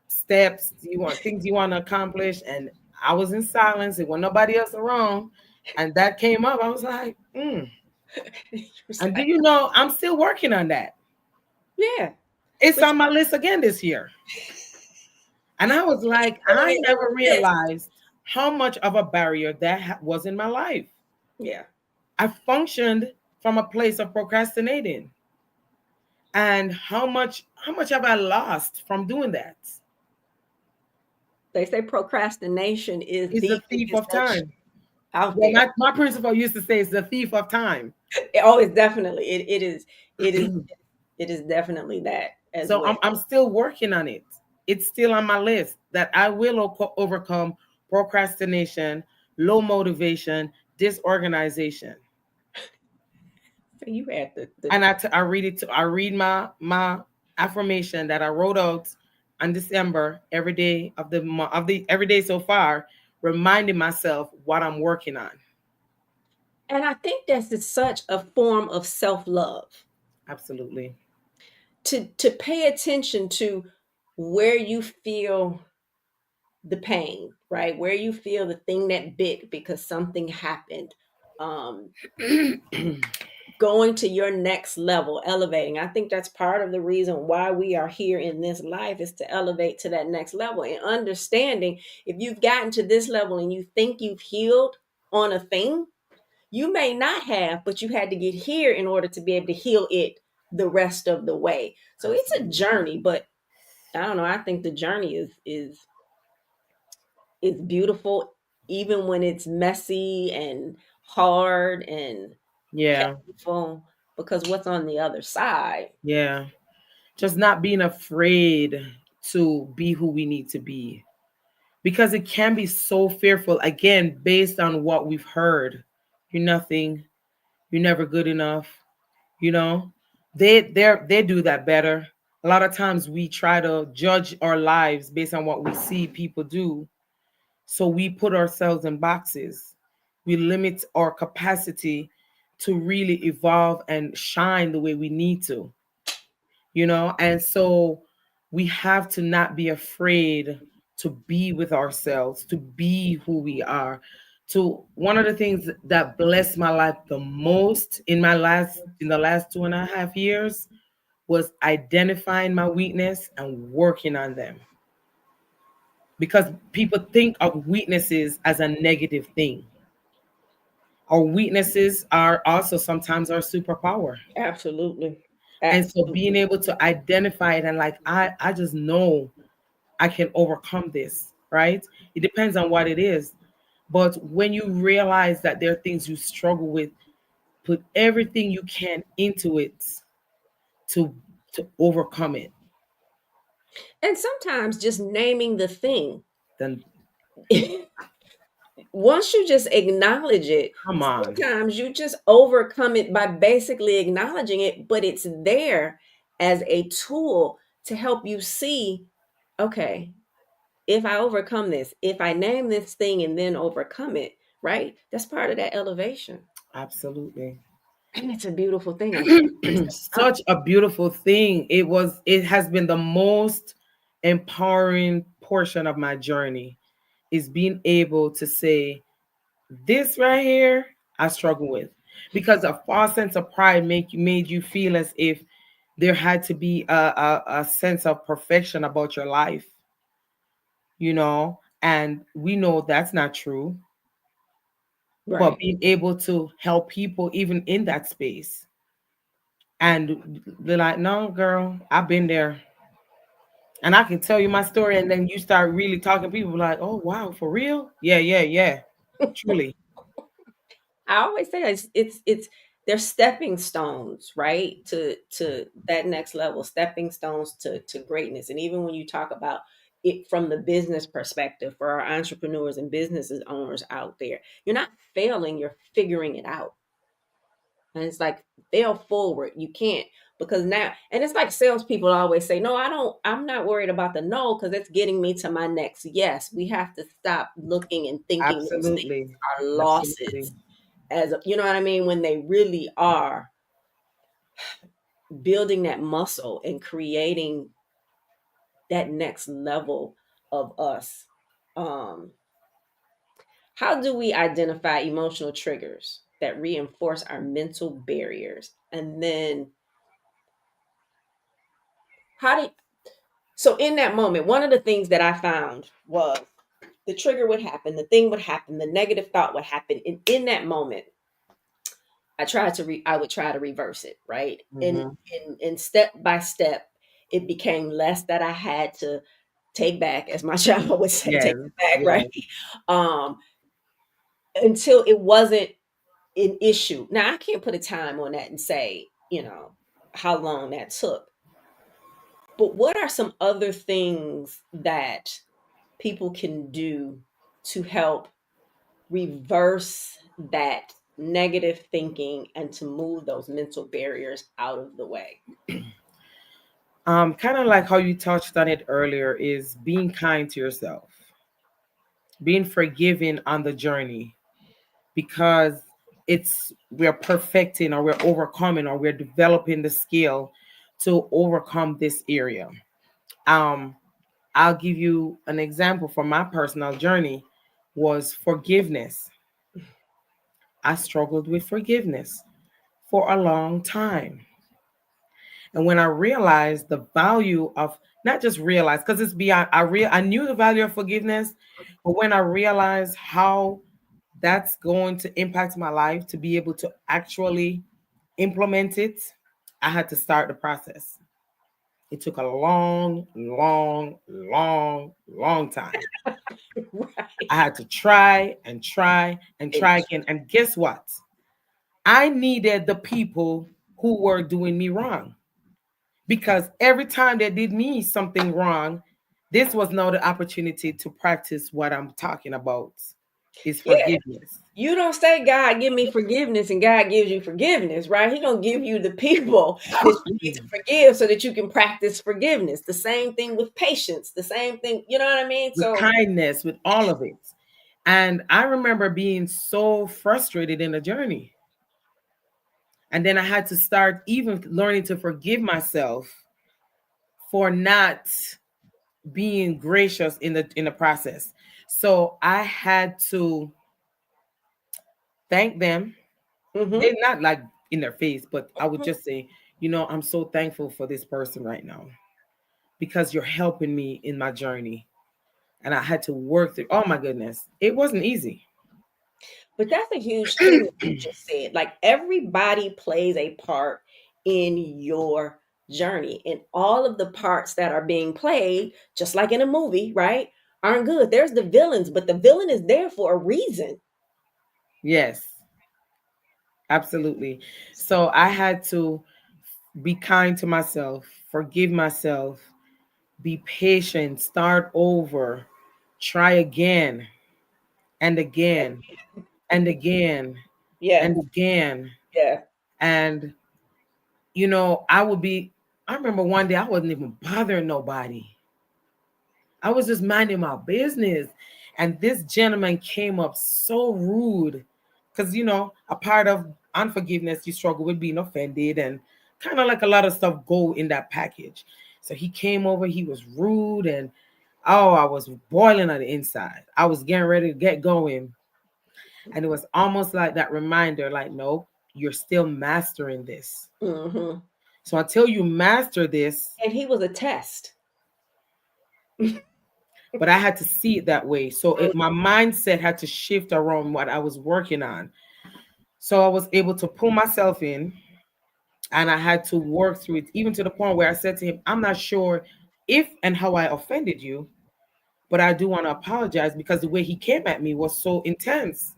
steps you want, things you want to accomplish. And I was in silence. It wasn't nobody else around. And that came up. I was like, mm. You was And do like, you know, I'm still working on that. yeah. It's But on my list again this year. And I was it's like, still on I your never list. realized how much of a barrier that was in my life. Yeah. I functioned from a place of procrastinating. And how much have I lost from doing that? They say procrastination is It's the the thief biggest of nation time. out Well, there. my principal used to say it's the thief of time. Oh, it's definitely it is it is definitely that as So well. I'm still working on it. It's still on my list that I will overcome procrastination, low motivation, disorganization. So you had the And I read it to I read my affirmation that I wrote out on December every day of the month of the every day so far, reminding myself what I'm working on. and I think that's just such a form of self-love Absolutely. to pay attention to where you feel the pain, right? Where you feel the thing that bit because something happened. Um, Going to your next level, elevating. I think that's part of the reason why we are here in this life is to elevate to that next level and understanding if you've gotten to this level and you think you've healed on a thing, you may not have, but you had to get here in order to be able to heal it the rest of the way. So it's a Absolutely. journey, but I don't know. I think the journey is beautiful, even when it's messy and hard and Yeah. painful, because what's on the other side? Yeah. Just not being afraid to be who we need to be. Because it can be so fearful, again, based on what we've heard. You're nothing, you're never good enough, you know. They do that better. A lot of times we try to judge our lives based on what we see people do. So we put ourselves in boxes. We limit our capacity to really evolve and shine the way we need to, you know? And so we have to not be afraid to be with ourselves, to be who we are. To one of the things that blessed my life the most in the last 2.5 years was identifying my weakness and working on them. Because people think of weaknesses as a negative thing. Our weaknesses are also sometimes our superpower. Absolutely. And so being Absolutely. able to identify it and like I just know I can overcome this, right? It depends on what it is. But when you realize that there are things you struggle with, put everything you can into it to overcome it. And sometimes just naming the thing. Then Once you just acknowledge it, come on. sometimes you just overcome it by basically acknowledging it, but it's there as a tool to help you see, okay, if I overcome this, if I name this thing and then overcome it, right? That's part of that elevation. Absolutely. And it's a beautiful thing. I think. Such a beautiful thing. It has been the most empowering portion of my journey is being able to say this right here I struggle with, because a false sense of pride made you feel as if there had to be a sense of perfection about your life, you know, and we know that's not true. But Right. being able to help people even in that space and they're like, no, girl, I've been there. And I can tell you my story, and then you start really talking. People like, oh wow, for real? Yeah, yeah, yeah. Truly. I always say it's they're stepping stones, right? To that next level, stepping stones to greatness. And even when you talk about it from the business perspective for our entrepreneurs and businesses owners out there, you're not failing, you're figuring it out. And it's like fail forward. You can't, because now, and it's like salespeople always say, no, I'm not worried about the no, because it's getting me to my next yes. We have to stop looking and thinking those things Absolutely. are losses, Absolutely. you know what I mean, when they really are building that muscle and creating that next level of us. Um, how do we identify emotional triggers that reinforce our mental barriers? And then how do so in that moment, one of the things that I found was the trigger would happen, the thing would happen, the negative thought would happen. And in that moment, I would try to reverse it, right? And Hmm. and step by step, it became less that I had to take back, as my child would say, Yes. take it back, right? Yes. Um, until it wasn't an issue. Now I can't put a time on that and say, how long that took. But what are some other things that people can do to help reverse that negative thinking and to move those mental barriers out of the way? Kind of like how you touched on it earlier, is being kind to yourself, being forgiving on the journey, because we're perfecting, or we're overcoming, or we're developing the skill to overcome this area. Um, I'll give you an example from my personal journey was forgiveness. I struggled with forgiveness for a long time. And when I realized the value of, not just realize, because it's beyond, I knew the value of forgiveness, but when I realized how that's going to impact my life to be able to actually implement it, I had to start the process. It took a long, long, long, long time. I Right. had to try and try and And try again. And guess what? I needed the people who were doing me wrong, because every time they did me something wrong, this was now the opportunity to practice what I'm talking about, is yeah, forgiveness. you don't say God give me forgiveness and God gives you forgiveness, right? He gonna give you the people that you need to forgive so that you can practice forgiveness. The same thing with patience. The same thing, you know what I mean? With So kindness, with all of it. And I remember being so frustrated in the journey. And then I had to start even learning to forgive myself for not being gracious in the process. So I had to thank them. hmm They're not like in their face, but I would just say, I'm so thankful for this person right now, because you're helping me in my journey. And I had to work through, oh my goodness, it wasn't easy. but that's a huge thing that you just said. Like everybody plays a part in your journey, and all of the parts that are being played, just like in a movie, right, aren't good. There's the villains, but the villain is there for a reason. Yes, absolutely. So I had to be kind to myself, forgive myself, be patient, start over, try again and again and again Yeah, and again. yeah. And, I remember one day I wasn't even bothering nobody. I was just minding my business. And this gentleman came up so rude, because, a part of unforgiveness, you struggle with being offended, and kind of like a lot of stuff go in that package. So he came over, he was rude, and oh, I was boiling on the inside. I was getting ready to get going. And it was almost like that reminder, like, no, you're still mastering this. hmm So until you master this, And he was a test. but I had to see it that way. So my mindset had to shift around what I was working on. So I was able to pull myself in, and I had to work through it, even to the point where I said to him, I'm not sure if and how I offended you, but I do want to apologize, because the way he came at me was so intense,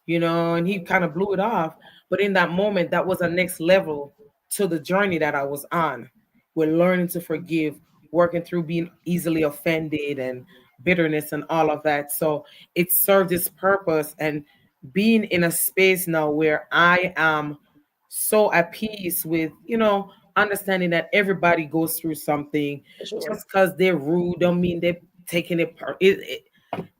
and he kind of blew it off. But in that moment, that was a next level to the journey that I was on. We're learning to forgive, working through being easily offended and bitterness and all of that. So it served its purpose, and being in a space now where I am so at peace with, understanding that everybody goes through something. For sure. Just because they're rude don't mean they're taking it,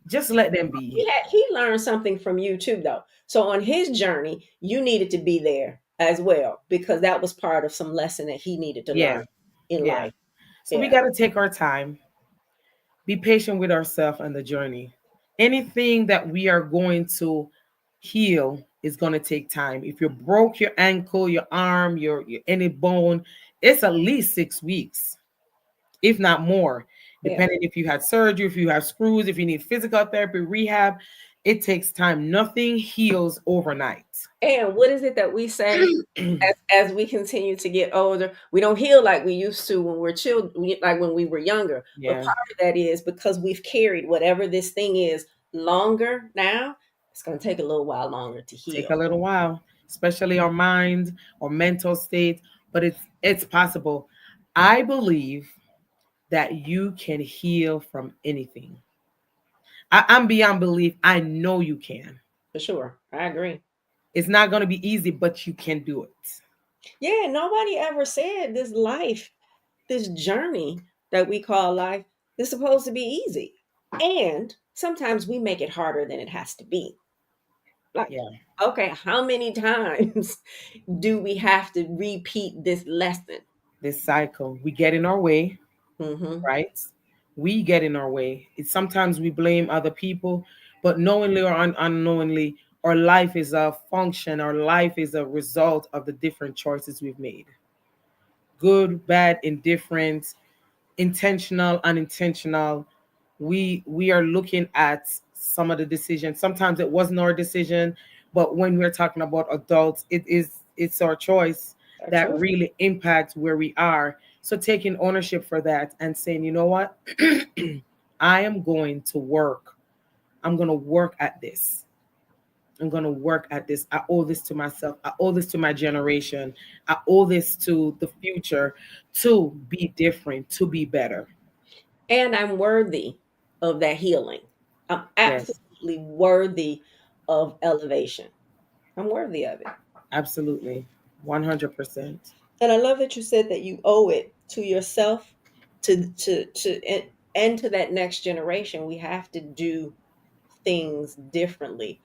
just let them be. He learned something from you too, though. So on his journey, you needed to be there as well because that was part of some lesson that he needed to Yeah, learn in yeah. life. So we Yeah, got to take our time, be patient with ourselves and the journey. Anything that we are going to heal is going to take time. If you broke your ankle, your arm, your any bone, it's at least 6 weeks, if not more, yeah. depending if you had surgery, if you have screws, if you need physical therapy, rehab. It takes time. Nothing heals overnight. And what is it that we say as we continue to get older? We don't heal like we used to when we're children, like when we were younger. But Yeah, part of that is because we've carried whatever this thing is longer now, it's going to take a little while longer to take heal. a little while, especially our mind or mental state, but it's possible. I believe that you can heal from anything. I'm beyond belief. I know you can. For sure. I agree. It's not going to be easy, but you can do it. Yeah, nobody ever said this life, this journey that we call life, is supposed to be easy. And sometimes we make it harder than it has to be. Like, Yeah, okay, how many times do we have to repeat this lesson? this cycle. We get in our way, Hmm. right? We get in our way. It's sometimes we blame other people, but knowingly or unknowingly, our life is a function, our life is a result of the different choices we've made. Good, bad, indifferent, intentional, unintentional. We are looking at some of the decisions. Sometimes it wasn't our decision, but when we're talking about adults, it's our choice Our that choice. really impacts where we are. So taking ownership for that and saying, you know what, I am going to work. I'm going to work at this. I'm going to work at this. I owe this to myself. I owe this to my generation. I owe this to the future to be different, to be better. And I'm worthy of that healing. I'm Yes, absolutely worthy of elevation. I'm worthy of it. absolutely. 100%. And I love that you said that you owe it to yourself, and to that next generation. We have to do things differently.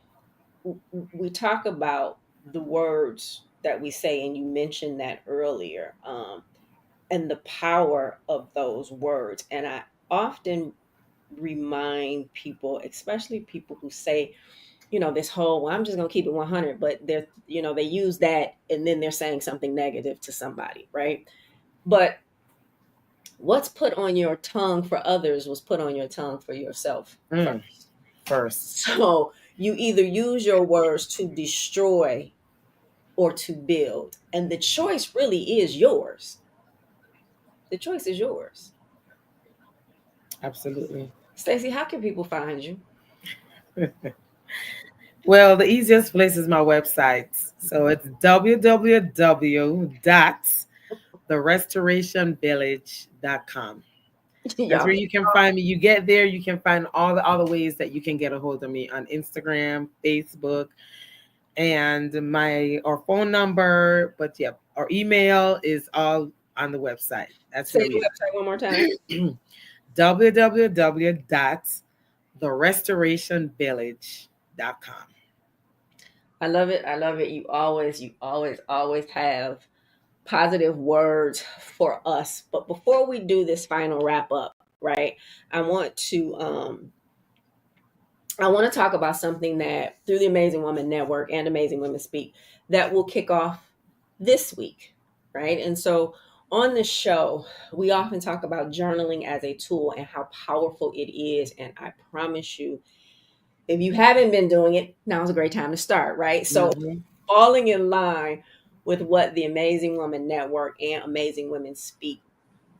We talk about the words that we say, and you mentioned that earlier, and the power of those words. And I often remind people, especially people who say, this whole, well, I'm just going to keep it 100, but they use that and then they're saying something negative to somebody, right? But what's put on your tongue for others was put on your tongue for yourself Mm, first. first. So you either use your words to destroy or to build. And the choice really is yours. The choice is yours. Absolutely. Stacey, how can people find you? Well, the easiest place is my website. So it's www.therestorationvillage.com. That's Y'all, where you can find me. You get there, you can find all the other ways that you can get a hold of me on Instagram, Facebook, and my our phone number. But yeah, our email is all on the website. That's say where the we website one more time. are. www.therestorationvillage.com. I love it. I love it. You always have positive words for us. But before we do this final wrap up, right? I want to um I want to talk about something that through the Amazing Woman Network and Amazing Women Speak that will kick off this week, right? And so on the show, we often talk about journaling as a tool and how powerful it is. And I promise you, if you haven't been doing it, now's a great time to start, right? So Mhm. falling in line with what the Amazing Woman Network and Amazing Women Speak,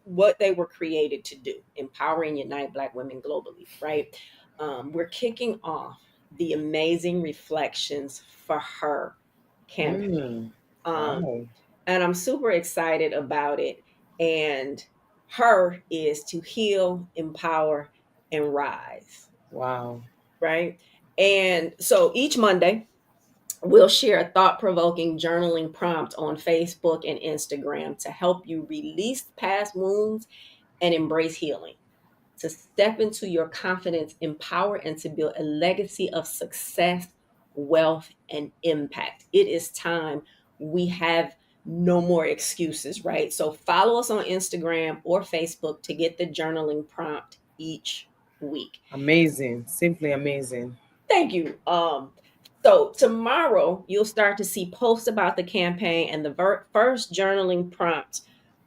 what they were created to do, empower and unite Black women globally, right? We're kicking off the Amazing Reflections for Her campaign. Mm. Um, Wow. and I'm super excited about it. And her is to heal, empower, and rise. Wow. Right. And so each Monday, we'll share a thought provoking journaling prompt on Facebook and Instagram to help you release past wounds and embrace healing, to step into your confidence, empower, and to build a legacy of success, wealth, and impact. It is time. We have no more excuses, right? So follow us on Instagram or Facebook to get the journaling prompt each week. Amazing. Simply amazing. Thank you. So tomorrow you'll start to see posts about the campaign, and the first journaling prompt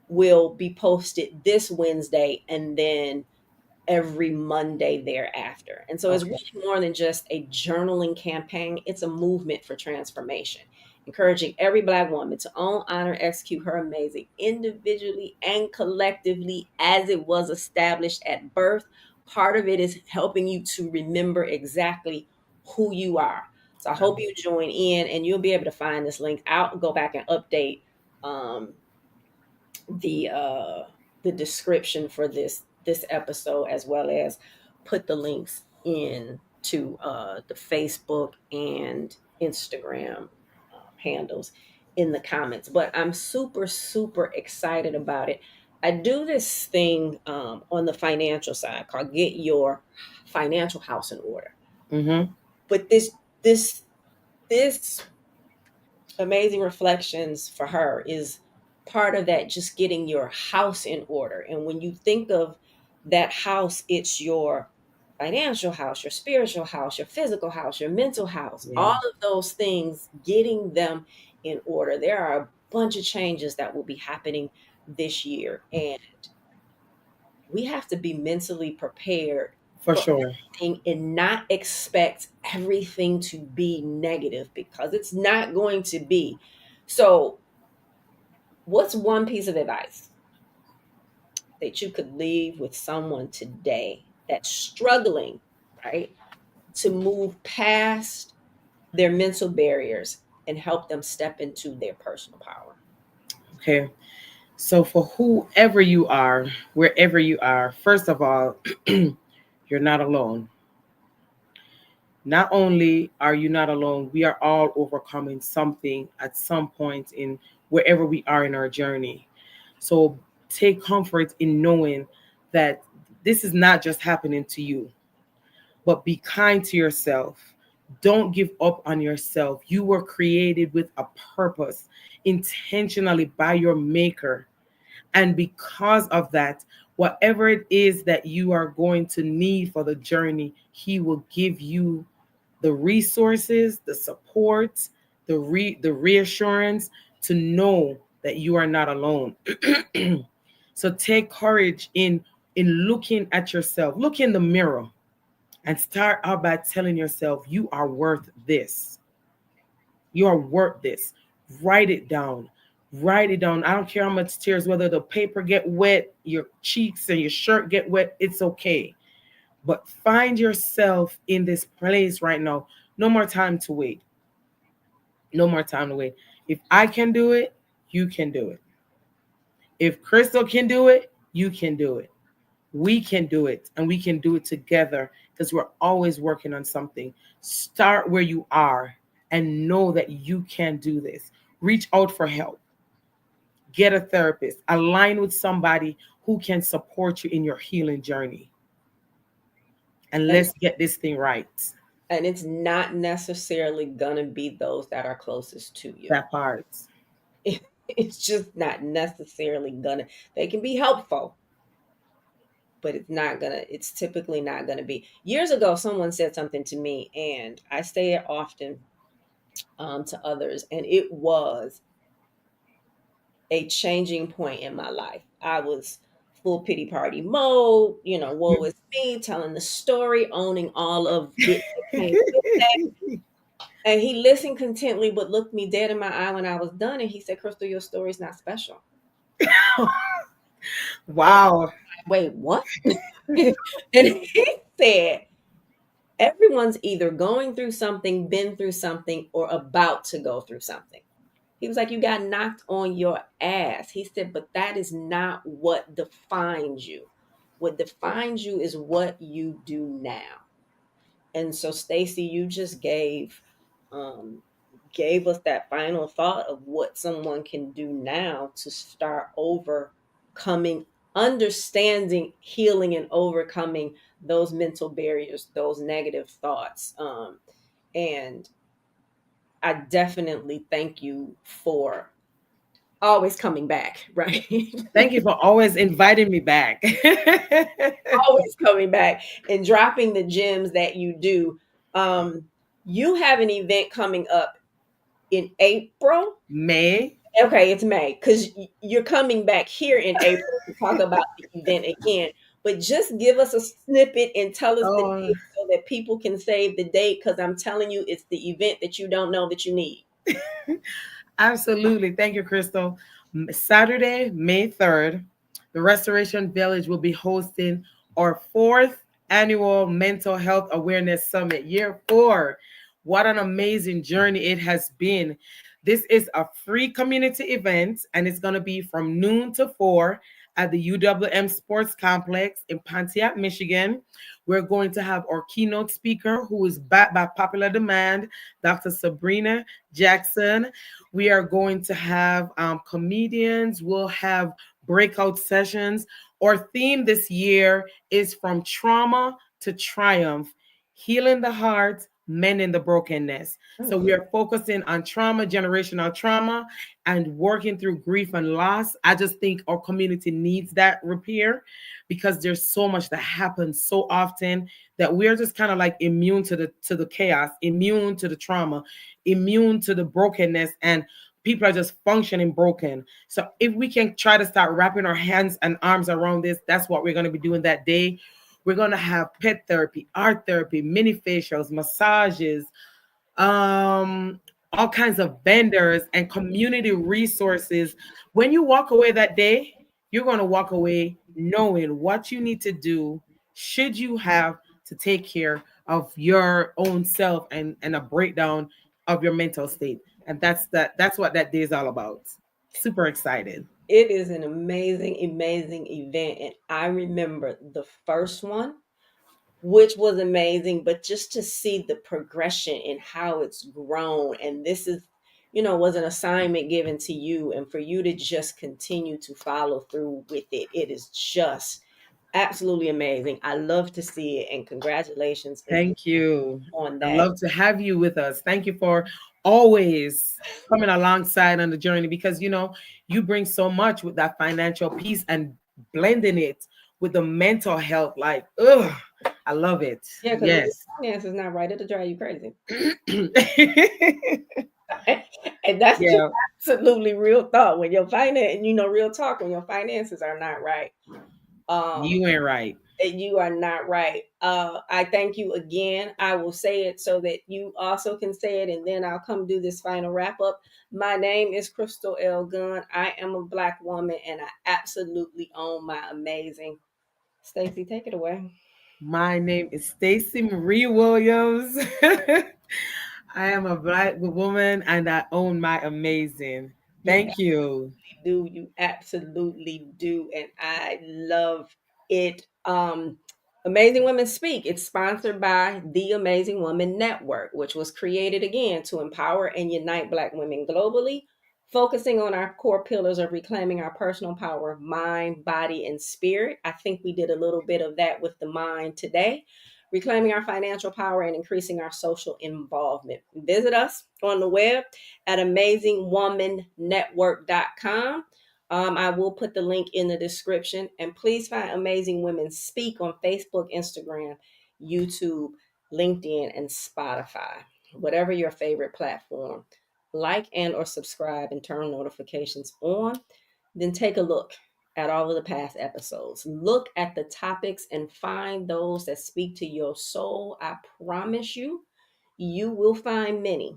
will be posted this Wednesday, and then every Monday thereafter. And so it's Okay. really more than just a journaling campaign, it's a movement for transformation, encouraging every Black woman to own, honor, execute her amazing individually and collectively as it was established at birth. Part of it is helping you to remember exactly who you are. So I hope you join in, and you'll be able to find this link. I'll go back and update um, the uh the description for this episode, as well as put the links in to the Facebook and Instagram handles in the comments. But I'm super excited about it. I do this thing on the financial side called Get Your Financial House in Order. Mm-hmm. But this amazing reflections for her is part of that, just getting your house in order. And when you think of that house, it's your financial house, your spiritual house, your physical house, your mental house, Yeah. all of those things, getting them in order. There are a bunch of changes that will be happening this year, and we have to be mentally prepared For for sure. everything and not expect everything to be negative, because it's not going to be. So, what's one piece of advice that you could leave with someone today that's struggling, right, to move past their mental barriers and help them step into their personal power? Okay. So for whoever you are, wherever you are, first of all, you're not alone. Not only are you not alone, we are all overcoming something at some point in wherever we are in our journey. So take comfort in knowing that this is not just happening to you, but be kind to yourself. Don't give up on yourself. You were created with a purpose intentionally by your maker. And because of that, whatever it is that you are going to need for the journey, he will give you the resources, the support, the reassurance to know that you are not alone. So take courage in looking at yourself. Look in the mirror and start out by telling yourself you are worth this. You are worth this. Write it down. Write it down. I don't care how much tears, whether the paper get wet, your cheeks and your shirt get wet, it's okay. But find yourself in this place right now. No more time to wait. No more time to wait. If I can do it, you can do it. If Crystal can do it, you can do it. We can do it, and we can do it together because we're always working on something. Start where you are and know that you can do this. Reach out for help. Get a therapist. Align with somebody who can support you in your healing journey. And And let's get this thing right. and it's not necessarily gonna be those that are closest to you. That part. It's just not necessarily gonna. They can be helpful, but it's typically not gonna be. Years ago, someone said something to me, and I say it often to others, and it was a changing point in my life. I was full pity party mode, woe is me, telling the story, owning all of it that came with that. And he listened contently, but looked me dead in my eye when I was done. And he said, Crystal, your story's not special. Wow. Wait, what? And he said, Everyone's either going through something, been through something, or about to go through something. He was like, you got knocked on your ass. He said, but that is not what defines you. What defines you is what you do now. And so, Stacey, you just um, gave us that final thought of what someone can do now to start overcoming, understanding, healing, and overcoming those mental barriers, those negative thoughts. And I definitely thank you for always coming back, right? Thank you for always inviting me back. Always coming back and dropping the gems that you do. You have an event coming up in April. May. Okay, it's May because you're coming back here in April to talk about the event again. But just give us a snippet and tell us the Oh, date so that people can save the date. Because I'm telling you, it's the event that you don't know that you need. absolutely. Thank you, Crystal. Saturday, May 3rd, the Restoration Village will be hosting our fourth annual Mental Health Awareness Summit, year 4. What an amazing journey it has been. This is a free community event, and it's going to be from noon to 4 at the UWM Sports Complex in Pontiac, Michigan. We're going to have our keynote speaker, who is backed by popular demand, Dr. Sabrina Jackson. We are going to have comedians. We'll have breakout sessions. Our theme this year is from trauma to triumph, healing the heart, mending the brokenness. So we are focusing on trauma, generational trauma, and working through grief and loss. I just think our community needs that repair because there's so much that happens so often that we're just kind of like immune to the chaos, immune to the trauma, immune to the brokenness, and people are just functioning broken. So if we can try to start wrapping our hands and arms around this, that's what we're going to be doing that day. We're going to have pet therapy, art therapy, mini facials, massages, um all kinds of vendors and community resources. When you walk away that day, you're going to walk away knowing what you need to do should you have to take care of your own self and a breakdown of your mental state. And that's what that day is all about. Super excited. It is an amazing, amazing event. And I remember the first one, which was amazing, but just to see the progression and how it's grown. And this is, was an assignment given to you. And for you to just continue to follow through with it, it is just absolutely amazing. I love to see it. And congratulations again Thank you. on I'd that. love to have you with us. Thank you for always coming alongside on the journey because you bring so much with that financial piece and blending it with the mental health. Like, ugh, I love it. Yeah, because when your Yes. finances not right, it'll drive you crazy. Yeah. And that's just absolutely real thought. When your finance, real talk, when your finances are not right, um, You ain't right. you are not right. I thank you again. I will say it so that you also can say it, and then I'll come do this final wrap up. My name is Crystal L. Gunn. I am a Black woman, and I absolutely own my amazing. Stacey, take it away. My name is Stacey Marie Williams. I am a Black woman and I own my amazing. You Thank you. do. You absolutely do. And I love it. Amazing Women Speak. It's sponsored by the Amazing Woman Network, which was created again to empower and unite Black women globally, focusing on our core pillars of reclaiming our personal power, mind, body, and spirit. I think we did a little bit of that with the mind today. Reclaiming our financial power and increasing our social involvement. Visit us on the web at amazingwomannetwork.com. I will put the link in the description. And please find Amazing Women Speak on Facebook, Instagram, YouTube, LinkedIn, and Spotify. Whatever your favorite platform. Like and or subscribe and turn notifications on. Then take a look at all of the past episodes. Look at the topics and find those that speak to your soul. I promise you, you will find many.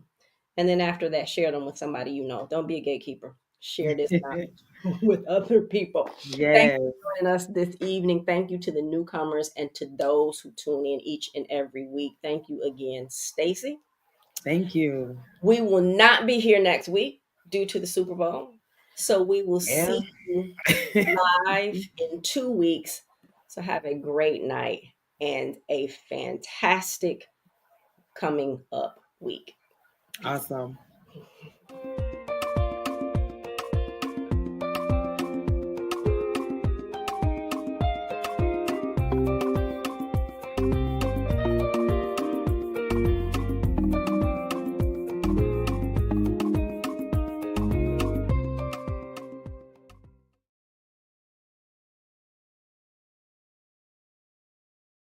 And then after that, share them with somebody you know. Don't be a gatekeeper. Share this knowledge. with other people. Thank Yes. you for joining us this evening. Thank you to the newcomers and to those who tune in each and every week. Thank you again, Stacey. Thank you. We will not be here next week due to the Super Bowl. So we will Yeah. see you live in 2 weeks. So have a great night and a fantastic coming up week. Awesome.